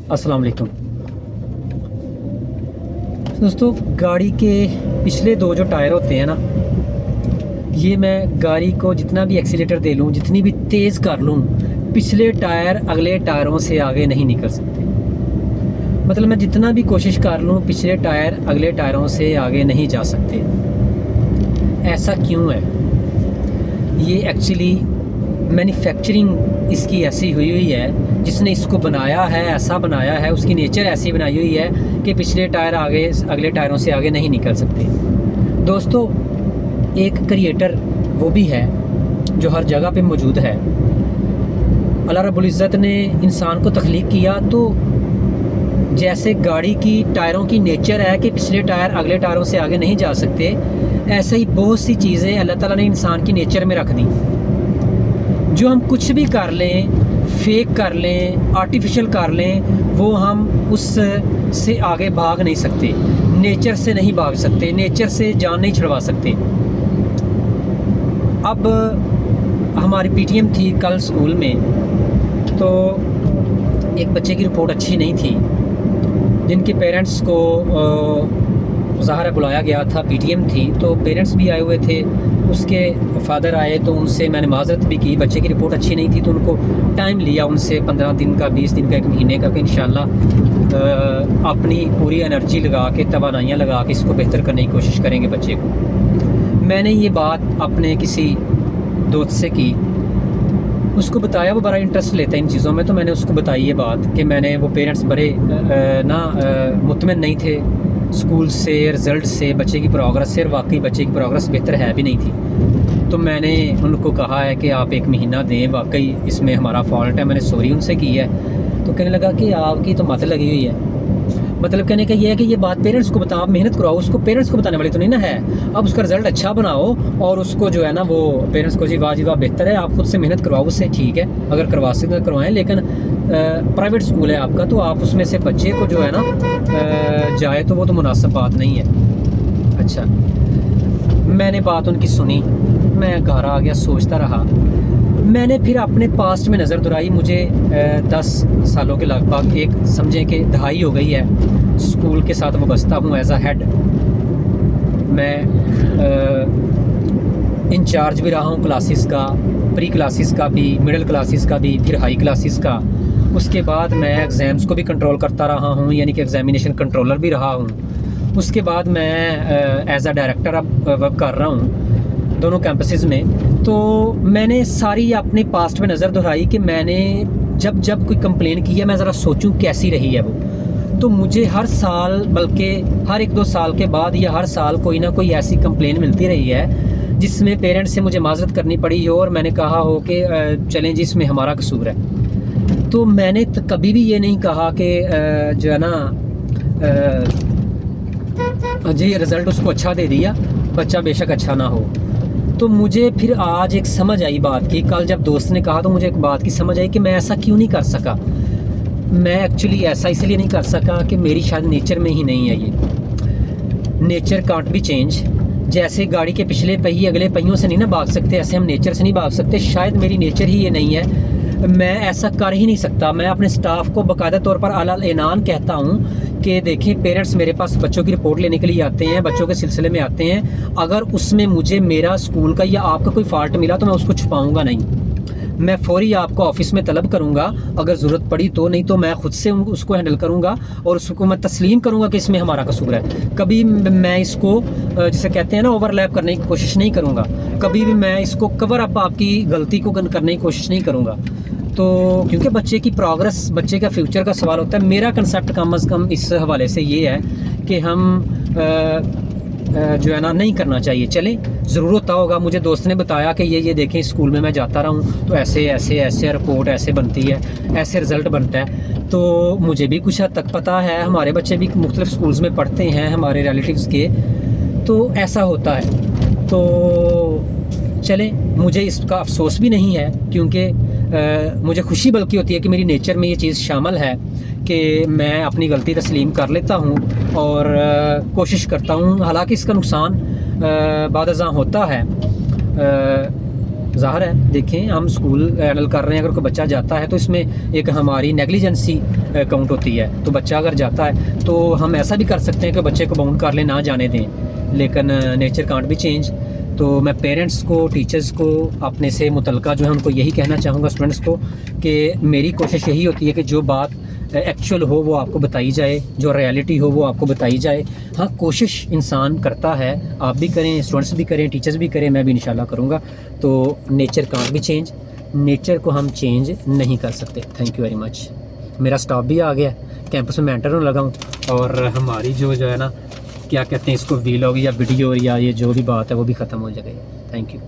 अस्सलाम वालेकुम दोस्तों। गाड़ी के पिछले दो जो टायर होते हैं ना, ये मैं गाड़ी को जितना भी एक्सीलेटर दे लूँ, जितनी भी तेज़ कर लूँ, पिछले टायर अगले टायरों से आगे नहीं निकल सकते। मतलब मैं जितना भी कोशिश कर लूँ, पिछले टायर अगले टायरों से आगे नहीं जा सकते। ऐसा क्यों है? ये एक्चुअली मैन्युफैक्चरिंग इसकी ऐसी हुई है, जिसने इसको बनाया है ऐसा बनाया है, उसकी नेचर ऐसी बनाई हुई है कि पिछले टायर आगे अगले टायरों से आगे नहीं निकल सकते। दोस्तों, एक क्रिएटर वो भी है जो हर जगह पे मौजूद है। अल्लाह रब्बुल इज़्ज़त ने इंसान को तख्लीक किया तो जैसे गाड़ी की टायरों की नेचर है कि पिछले टायर अगले टायरों से आगे नहीं जा सकते, ऐसे ही बहुत सी चीज़ें अल्लाह ताला ने इंसान की नेचर में रख दी। जो हम कुछ भी कर लें, फेक कर लें, आर्टिफिशियल कर लें, वो हम उस से आगे भाग नहीं सकते। नेचर से नहीं भाग सकते, नेचर से जान नहीं छुड़वा सकते। अब हमारी पीटीएम थी कल स्कूल में, तो एक बच्चे की रिपोर्ट अच्छी नहीं थी, जिनके पेरेंट्स को ज़ाहिर बुलाया गया था। पीटीएम थी तो पेरेंट्स भी आए हुए थे, उसके फादर आए तो उनसे मैंने माजरत भी की। बच्चे की रिपोर्ट अच्छी नहीं थी तो उनको टाइम लिया उनसे 15 दिन का, 20 दिन का, 1 महीने का, कि इंशाल्लाह अपनी पूरी एनर्जी लगा के, तवानाइयाँ लगा के इसको बेहतर करने की कोशिश करेंगे बच्चे को। मैंने ये बात अपने किसी दोस्त से की, उसको बताया, वो बड़ा इंटरेस्ट लेता है इन चीज़ों में, तो मैंने उसको बताई ये बात कि मैंने, वो पेरेंट्स बड़े मुतमिन नहीं थे स्कूल से, रिज़ल्ट से, बच्चे की प्रोग्रेस से। और वाकई बच्चे की प्रोग्रेस बेहतर है भी नहीं थी। तो मैंने उनको कहा है कि आप 1 महीना दें, वाकई इसमें हमारा फॉल्ट है। मैंने सॉरी उनसे की है। तो कहने लगा कि आपकी तो मत लगी हुई है। मतलब कहने का ये है कि ये बात पेरेंट्स को बताओ, आप मेहनत कराओ, उसको पेरेंट्स को बताने वाली तो नहीं ना है। अब उसका रिज़ल्ट अच्छा बनाओ और उसको जो है ना, वो पेरेंट्स को जी वाह बेहतर है, आप खुद से मेहनत करवाओ उससे, ठीक है, अगर करवा सकते तो करवाएं। लेकिन प्राइवेट स्कूल है आपका, तो आप उसमें से बच्चे को जो है ना जाए तो वो तो मुनासिब बात नहीं है। अच्छा, मैंने बात उनकी सुनी, मैं घर आ गया, सोचता रहा। मैंने फिर अपने पास्ट में नज़र दुराई। मुझे 10 सालों के लगभग, एक समझें कि दहाई हो गई है स्कूल के साथ वाबस्ता हूँ एज आ हेड। मैं इंचार्ज भी रहा हूँ क्लासेस का, प्री क्लासेस का भी, मिडिल क्लासेस का भी, फिर हाई क्लासेस का। उसके बाद मैं एग्ज़ाम्स को भी कंट्रोल करता रहा हूँ, यानी कि एग्ज़ामिनेशन कंट्रोलर भी रहा हूँ। उसके बाद मैं एज आ डायरेक्टर अब वर्क कर रहा हूँ दोनों कैंपसेस में। तो मैंने सारी अपने पास्ट में नज़र दोहराई कि मैंने जब कोई कंप्लेन की है, मैं ज़रा सोचूं कैसी रही है वो। तो मुझे हर साल, बल्कि हर 1-2 साल के बाद या हर साल कोई ना कोई ऐसी कंप्लेन मिलती रही है जिसमें पेरेंट्स से मुझे माजरत करनी पड़ी हो और मैंने कहा हो कि चलें जी, इसमें हमारा कसूर है। तो मैंने कभी भी ये नहीं कहा कि जो है ना जी रिज़ल्ट उसको अच्छा दे दिया, बच्चा बेशक अच्छा ना हो। तो मुझे फिर आज एक समझ आई बात की। कल जब दोस्त ने कहा तो मुझे एक बात की समझ आई कि मैं ऐसा क्यों नहीं कर सका। मैं एक्चुअली ऐसा इसलिए नहीं कर सका कि मेरी शायद नेचर में ही नहीं है ये। Nature can't be change. जैसे गाड़ी के पिछले पहिए अगले पहियों से नहीं ना भाग सकते, ऐसे हम नेचर से नहीं भाग सकते। शायद मेरी नेचर ही ये नहीं है, मैं ऐसा कर ही नहीं सकता। मैं अपने स्टाफ को बाकायदा तौर पर अलाल एनान कहता हूँ कि देखें, पेरेंट्स मेरे पास बच्चों की रिपोर्ट लेने के लिए आते हैं, बच्चों के सिलसिले में आते हैं। अगर उसमें मुझे मेरा स्कूल का या आपका कोई फ़ाल्ट मिला तो मैं उसको छुपाऊँगा नहीं। मैं फ़ौरी आपको ऑफ़िस में तलब करूँगा, अगर ज़रूरत पड़ी तो, नहीं तो मैं ख़ुद से उसको हैंडल करूँगा और उसको मैं तस्लीम करूँगा कि इसमें हमारा कसूर है। कभी मैं इसको जिसे कहते हैं ना ओवरलैप करने की कोशिश नहीं करूँगा। कभी भी मैं इसको कवर अप आपकी गलती को करने की कोशिश नहीं करूँगा। तो क्योंकि बच्चे की प्रोग्रेस, बच्चे का फ्यूचर का सवाल होता है। मेरा कंसेप्ट कम अज़ कम इस हवाले से ये है कि हम जो है ना नहीं करना चाहिए। चलें, ज़रूर होता होगा। मुझे दोस्त ने बताया कि ये देखें, स्कूल में मैं जाता रहा हूँ तो ऐसे रिपोर्ट ऐसे बनती है, ऐसे रिज़ल्ट बनता है। तो मुझे भी कुछ हद तक पता है, हमारे बच्चे भी मुख्तलिफ़ स्कूल्स में पढ़ते हैं, हमारे रिलेटिव्स के, तो ऐसा होता है। तो चलें, मुझे इसका अफसोस भी नहीं है, क्योंकि मुझे खुशी बल्कि होती है कि मेरी नेचर में ये चीज़ शामिल है कि मैं अपनी गलती तस्लीम कर लेता हूँ और कोशिश करता हूँ। हालांकि इसका नुकसान बाद अज़ां होता है, ज़ाहिर है देखें, हम स्कूल हैंडल कर रहे हैं, अगर कोई बच्चा जाता है तो इसमें एक हमारी नेग्लिजेंसी काउंट होती है। तो बच्चा अगर जाता है तो हम ऐसा भी कर सकते हैं कि बच्चे को बाउंड कर ले, ना जाने दें, लेकिन नेचर कांट बी चेंज। तो मैं पेरेंट्स को, टीचर्स को, अपने से मुतलका जो है उनको यही कहना चाहूँगा, स्टूडेंट्स को, कि मेरी कोशिश यही होती है कि जो बात एक्चुअल हो वो आपको बताई जाए, जो रियलिटी हो वो आपको बताई जाए। हाँ, कोशिश इंसान करता है, आप भी करें, स्टूडेंट्स भी करें, टीचर्स भी करें, मैं भी इंशाल्लाह करूँगा। तो nature can't be change, nature को हम चेंज नहीं कर सकते। Thank you very much. मेरा स्टाफ भी आ गया, कैंपस में एंटर होने लगा हूँ, और हमारी जो है ना, क्या कहते हैं इसको, वीलॉग या वीडियो या ये जो भी बात है वो भी ख़त्म हो जाएगी। Thank you.